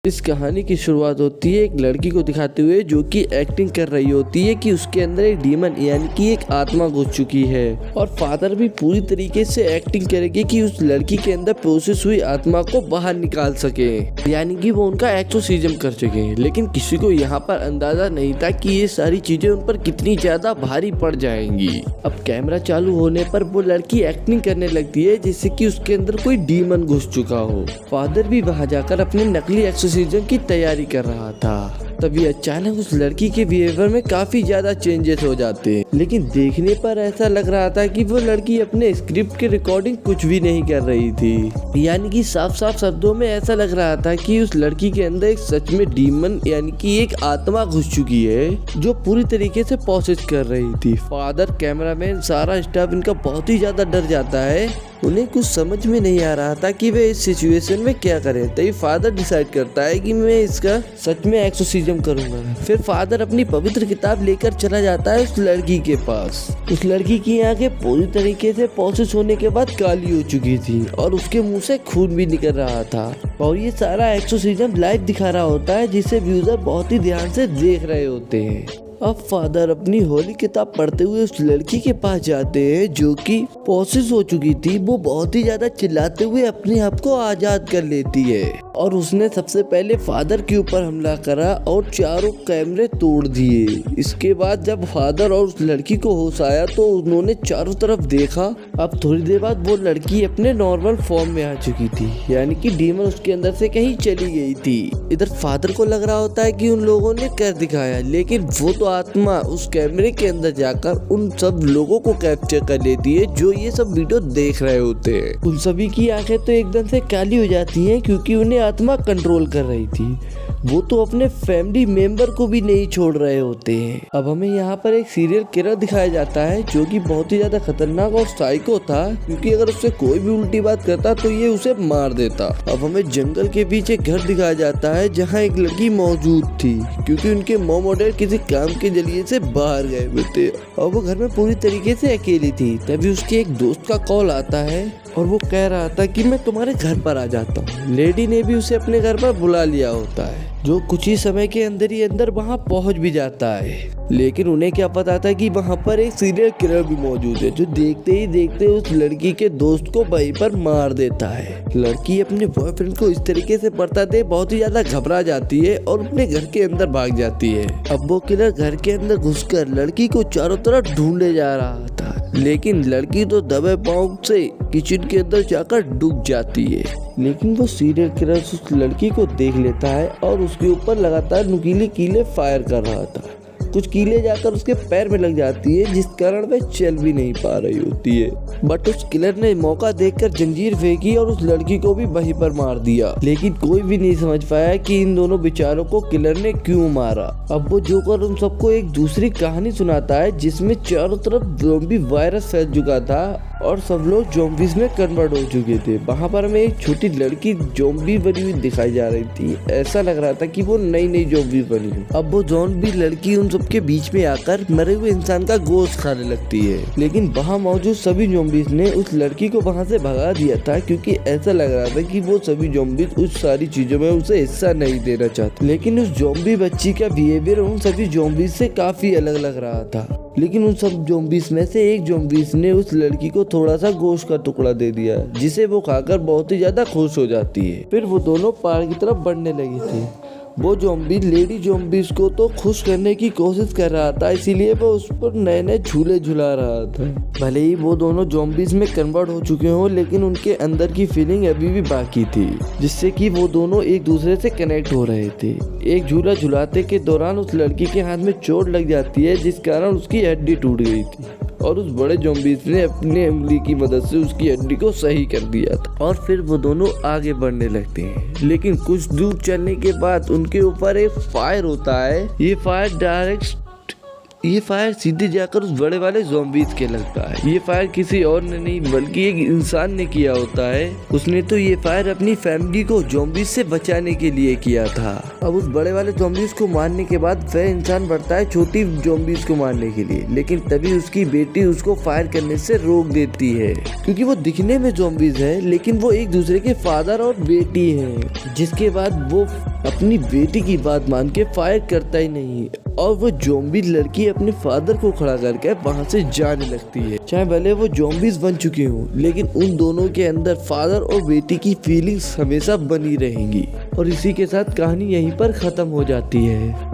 इस कहानी की शुरुआत होती है एक लड़की को दिखाते हुए जो कि एक्टिंग कर रही होती है कि उसके अंदर एक डीमन यानी कि एक आत्मा घुस चुकी है और फादर भी पूरी तरीके से एक्टिंग करेंगे कि उस लड़की के अंदर प्रोसेस हुई आत्मा को बाहर निकाल सके, यानी कि वो उनका एक्सोर्सिज्म कर सके। लेकिन किसी को यहाँ पर अंदाजा नहीं था कि ये सारी चीजें उन पर कितनी ज्यादा भारी पड़ जाएंगी। अब कैमरा चालू होने पर वो लड़की एक्टिंग करने लगती है जैसे कि उसके अंदर कोई डीमन घुस चुका हो। फादर भी वहाँ जाकर अपने नकली एक्सोर्सिज्म की तैयारी कर रहा था। तभी अचानक उस लड़की के बिहेवियर में काफी ज्यादा चेंजेस हो जाते हैं, लेकिन देखने पर ऐसा लग रहा था कि वो लड़की अपने स्क्रिप्ट की रिकॉर्डिंग कुछ भी नहीं कर रही थी। यानी कि साफ साफ शब्दों में ऐसा लग रहा था कि उस लड़की के अंदर एक सच में डीमन यानी कि एक आत्मा घुस चुकी है जो पूरी तरीके से प्रोसेस कर रही थी। फादर, कैमरामैन, सारा स्टाफ इनका बहुत ही ज्यादा डर जाता है। उन्हें कुछ समझ में नहीं आ रहा था कि वे इस सिचुएशन में क्या करें। तभी फादर डिसाइड करता है कि मैं इसका सच में एक्सोर्सिज्म करूंगा। फिर फादर अपनी पवित्र किताब लेकर चला जाता है उस लड़की के पास। उस लड़की की आंखें पूरी तरीके से प्रोसेस होने के बाद काली हो चुकी थी और उसके मुंह से खून भी निकल रहा था और ये सारा एक्सोर्सिज्म लाइव दिखा रहा होता है जिसे व्यूअर बहुत ही ध्यान से देख रहे होते हैं। अब फादर अपनी होली किताब पढ़ते हुए उस लड़की के पास जाते हैं जो कि प्रोसेस हो चुकी थी। वो बहुत ही ज्यादा चिल्लाते हुए अपने आप को आजाद कर लेती है और उसने सबसे पहले फादर के ऊपर हमला करा और चारों कैमरे तोड़ दिए। इसके बाद जब फादर और उस लड़की को होश आया तो उन्होंने चारों तरफ देखा। अब थोड़ी देर बाद वो लड़की अपने नॉर्मल फॉर्म में आ चुकी थी, यानी कि डीमन उसके अंदर से कहीं चली गई थी। इधर फादर को लग रहा होता है कि उन लोगों ने कर दिखाया, लेकिन वो तो आत्मा उस कैमरे के अंदर जाकर उन सब लोगों को कैप्चर कर लेती है जो ये सब वीडियो देख रहे होते हैं। उन सभी की आंखें तो एकदम से काली हो जाती हैं क्योंकि उन्हें आत्मा कंट्रोल कर रही थी। वो तो अपने फैमिली मेंबर को भी नहीं छोड़ रहे होते हैं। अब हमें यहाँ पर एक सीरियल किलर दिखाया जाता है जो कि बहुत ही ज्यादा खतरनाक और साइको था, क्योंकि अगर उससे कोई भी उल्टी बात करता तो ये उसे मार देता। अब हमें जंगल के पीछे घर दिखाया जाता है जहाँ एक लड़की मौजूद थी, क्योंकि उनके मॉम और डैड किसी काम के जरिए से बाहर गए हुए थे और वो घर में पूरी तरीके से अकेली थी। तभी उसके एक दोस्त का कॉल आता है और वो कह रहा था कि मैं तुम्हारे घर पर आ जाता हूँ। लेडी ने भी उसे अपने घर पर बुला लिया होता है, जो कुछ ही समय के अंदर ही अंदर वहाँ पहुँच भी जाता है। लेकिन उन्हें क्या पता था कि वहाँ पर एक सीरियल किलर भी मौजूद है जो देखते ही देखते उस लड़की के दोस्त को वहीं पर मार देता है। लड़की अपने बॉयफ्रेंड को इस तरीके से पड़ता देख बहुत ही ज्यादा घबरा जाती है और अपने घर के अंदर भाग जाती है। अब वो किलर घर के अंदर घुसकर लड़की को चारों तरफ ढूंढे जा रहा था, लेकिन लड़की तो दबे पांव से किचन के अंदर जाकर डूब जाती है। लेकिन वो सीरियल किलर उस लड़की को देख लेता है और उसके ऊपर लगातार नुकीली कीलें फायर कर रहा था। कुछ कीलें जाकर उसके पैर में लग जाती है जिस कारण वह चल भी नहीं पा रही होती है। बट उस किलर ने मौका देखकर जंजीर फेंकी और उस लड़की को भी वहीं पर मार दिया। लेकिन कोई भी नहीं समझ पाया कि इन दोनों बेचारों को किलर ने क्यों मारा। अब वो जोकर उन सबको एक दूसरी कहानी सुनाता है जिसमें चारों तरफ ज़ॉम्बी वायरस फैल चुका था और सब लोग ज़ॉम्बीज़ में कन्वर्ट हो चुके थे। वहाँ पर हमें एक छोटी लड़की ज़ॉम्बी बनी हुई दिखाई जा रही थी। ऐसा लग रहा था कि वो नई नई ज़ॉम्बी बनी हुई। अब वो ज़ॉम्बी लड़की उन सबके बीच में आकर मरे हुए इंसान का गोश्त खाने लगती है, लेकिन वहाँ मौजूद सभी ज़ॉम्बीज़ ने उस लड़की को वहाँ से भगा दिया था क्योंकि ऐसा लग रहा था कि वो सभी ज़ॉम्बीज़ उस सारी चीजों में उसे हिस्सा नहीं देना चाहते। लेकिन उस ज़ॉम्बी बच्ची का बिहेवियर उन सभी ज़ॉम्बीज़ से काफी अलग लग रहा था। लेकिन उन सब ज़ॉम्बीज़ में से एक ज़ॉम्बीज़ ने उस लड़की को थोड़ा सा गोश्त का टुकड़ा दे दिया जिसे वो खाकर बहुत ही ज्यादा खुश हो जाती है। फिर वो दोनों पहाड़ की तरफ बढ़ने लगी थी। वो ज़ॉम्बी लेडी ज़ॉम्बीज़ को तो खुश करने की कोशिश कर रहा था, इसीलिए वो उस पर नए नए झूले झुला रहा था। भले ही वो दोनों ज़ॉम्बीज़ में कन्वर्ट हो चुके हों, लेकिन उनके अंदर की फीलिंग अभी भी बाकी थी, जिससे कि वो दोनों एक दूसरे से कनेक्ट हो रहे थे। एक झूला झुलाते के दौरान उस लड़की के हाथ में चोट लग जाती है जिस कारण उसकी हड्डी टूट गई थी और उस बड़े ज़ॉम्बीज़ ने अपने उंगली की मदद से उसकी हड्डी को सही कर दिया था। और फिर वो दोनों आगे बढ़ने लगते हैं, लेकिन कुछ दूर चलने के बाद उनके ऊपर एक फायर होता है। ये फायर डायरेक्ट ये फायर सीधे जाकर उस बड़े वाले ज़ॉम्बीज़ के लगता है। ये फायर किसी और ने नहीं बल्कि एक इंसान ने किया होता है। उसने तो ये फायर अपनी फैमिली को ज़ॉम्बीज़ से बचाने के लिए किया था। अब उस बड़े वाले ज़ॉम्बीज़ को मारने के बाद वह इंसान बढ़ता है छोटी ज़ॉम्बीज़ को मारने के लिए, लेकिन तभी उसकी बेटी उसको फायर करने से रोक देती है, क्योंकि वो दिखने में ज़ॉम्बीज़ है लेकिन वो एक दूसरे के फादर और बेटी हैं। जिसके बाद वो अपनी बेटी की बात मान के फायर करता ही नहीं और वो ज़ॉम्बी लड़की अपने फादर को खड़ा करके वहां से जाने लगती है। चाहे भले वो ज़ॉम्बीज़ बन चुके हों, लेकिन उन दोनों के अंदर फादर और बेटी की फीलिंग्स हमेशा बनी रहेंगी। और इसी के साथ कहानी यहीं पर खत्म हो जाती है।